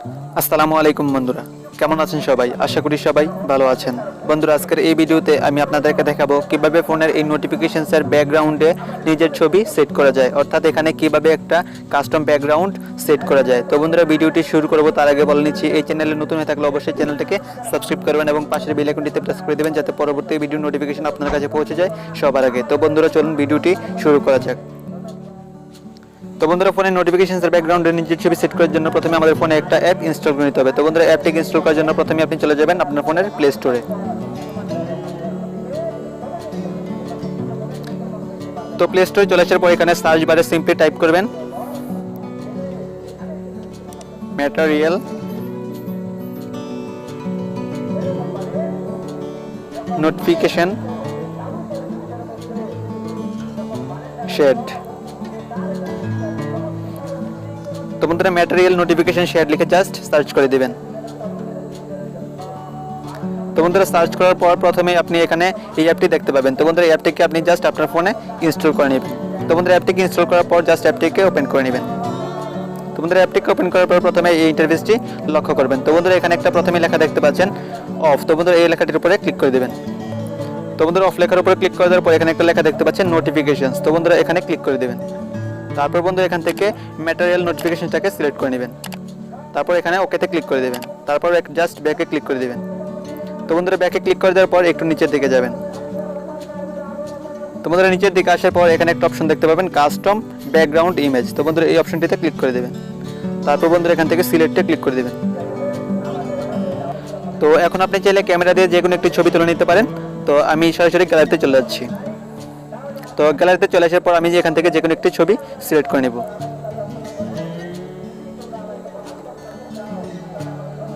আসসালামু আলাইকুম বন্ধুরা, কেমন আছেন সবাই? আশা করি সবাই ভালো আছেন। বন্ধুরা, আজকের এই ভিডিওতে আমি আপনাদেরকে দেখাবো কিভাবে ফোনের এই নোটিফিকেশনসের ব্যাকগ্রাউন্ডে নিজের ছবি সেট করা যায়, অর্থাৎ এখানে কিভাবে একটা কাস্টম ব্যাকগ্রাউন্ড সেট করা যায়। তো বন্ধুরা, ভিডিওটি শুরু করব তার আগে বলে নিচ্ছি, এই চ্যানেলে নতুন হয়ে থাকলে অবশ্যই চ্যানেলটিকে সাবস্ক্রাইব করবেন এবং পাশের বেল আইকনটিতে প্রেস করে দেবেন যাতে পরবর্তী ভিডিও নোটিফিকেশন আপনার কাছে পৌঁছে যায় সবার আগে। তো বন্ধুরা, চলুন ভিডিওটি শুরু করা যাক। তো বন্ধুরা, ফোনের নোটিফিকেশনসের ব্যাকগ্রাউন্ডে নিজের ছবি সেট করার জন্য প্রথমে আমাদের ফোনে একটা অ্যাপ ইনস্টল করে নিতে হবে। তো বন্ধুরা, অ্যাপটিকে ইনস্টল করার জন্য প্রথমে আপনি চলে যাবেন আপনার ফোনের প্লে স্টোরে। তো প্লে স্টোরে চলে আসার পর এখানে সার্চ বারে সিম্পলি টাইপ করবেন ম্যাটেরিয়াল নোটিফিকেশন শেড। তো বন্ধুরা, ম্যাটেরিয়াল নোটিফিকেশন শেড লিখে জাস্ট সার্চ করে দিবেন। তো বন্ধুরা, সার্চ করার পর প্রথমে আপনি এখানে এই অ্যাপটি দেখতে পাবেন। তো বন্ধুরা, এই অ্যাপটিকে আপনি জাস্ট আপনার ফোনে ইনস্টল করে নেবেন। তো বন্ধুরা, অ্যাপটিকে ইনস্টল করার পর জাস্ট অ্যাপটিকে ওপেন করে নেবেন। তো বন্ধুরা, অ্যাপটিকে ওপেন করার পর প্রথমে এই ইন্টারফেসটি লক্ষ্য করবেন। তো বন্ধুরা, এখানে একটা প্রথমে লেখা দেখতে পাচ্ছেন অফ। তো বন্ধুরা, এই লেখাটির উপরে ক্লিক করে দেবেন। তো বন্ধুরা, অফ লেখার উপরে ক্লিক করে দেওয়ার পর এখানে একটা লেখা দেখতে পাচ্ছেন নোটিফিকেশনস। তো বন্ধুরা, এখানে ক্লিক করে দেবেন। তারপর বন্ধুরা, এখান থেকে ম্যাটেরিয়াল নোটিফিকেশনটাকে সিলেক্ট করে নেবেন। তারপর এখানে ওকেতে ক্লিক করে দেবেন। তারপর জাস্ট ব্যাকে ক্লিক করে দেবেন। তো বন্ধুরা, ব্যাকে ক্লিক করে দেওয়ার পর একটু নিচের দিকে যাবেন। তো বন্ধুরা, নিচের দিকে আসার পর এখানে একটা অপশন দেখতে পাবেন কাস্টম ব্যাকগ্রাউন্ড ইমেজ। তো বন্ধুরা, এই অপশনটিতে ক্লিক করে দেবেন। তারপর বন্ধুরা, এখান থেকে সিলেক্টে ক্লিক করে দেবেন। তো এখন আপনি চাইলে ক্যামেরা দিয়ে যে কোনো একটি ছবি তুলে নিতে পারেন। তো আমি সরাসরি গ্যালারিতে চলে যাচ্ছি। তো গ্যালারিতে চলে আসার পর আমি এখান থেকে যে কোনো একটি ছবি সিলেক্ট করে নেব।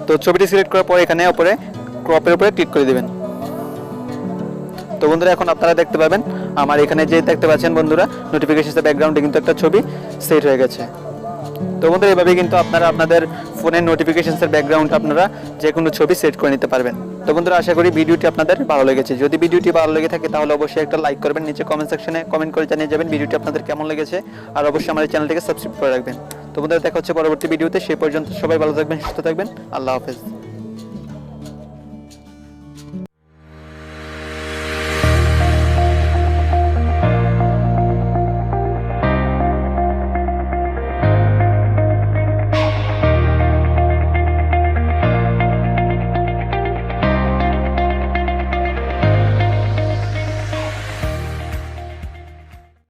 তো ছবিটি সিলেক্ট করার পর এখানে উপরে ক্রপের উপরে ক্লিক করে দেবেন। তো বন্ধুরা, এখন আপনারা দেখতে পাবেন আমার এখানে যে দেখতে পাচ্ছেন বন্ধুরা নোটিফিকেশনের ব্যাকগ্রাউন্ডে কিন্তু একটা ছবি সেট হয়ে গেছে। তো বন্ধুরা, এইভাবে কিন্তু আপনারা আপনাদের ফোনের নোটিফিকেশনের ব্যাকগ্রাউন্ড আপনারা যে কোনো ছবি সেট করে নিতে পারবেন। তো বন্ধুরা, আশা করি ভিডিওটি আপনাদের ভালো লেগেছে। যদি ভিডিওটি ভালো লেগে থাকে তাহলে অবশ্যই একটা লাইক করবেন, নিচে কমেন্ট সেকশনে কমেন্ট করে জানিয়ে যাবেন ভিডিওটি আপনাদের কেমন লেগেছে। আর অবশ্যই আমাদের চ্যানেলটিকে সাবস্ক্রাইব করে রাখবেন। তো বন্ধুরা, দেখা হচ্ছে পরবর্তী ভিডিওতে। সেই পর্যন্ত সবাই ভালো থাকবেন, সুস্থ থাকবেন। আল্লাহ হাফেজ।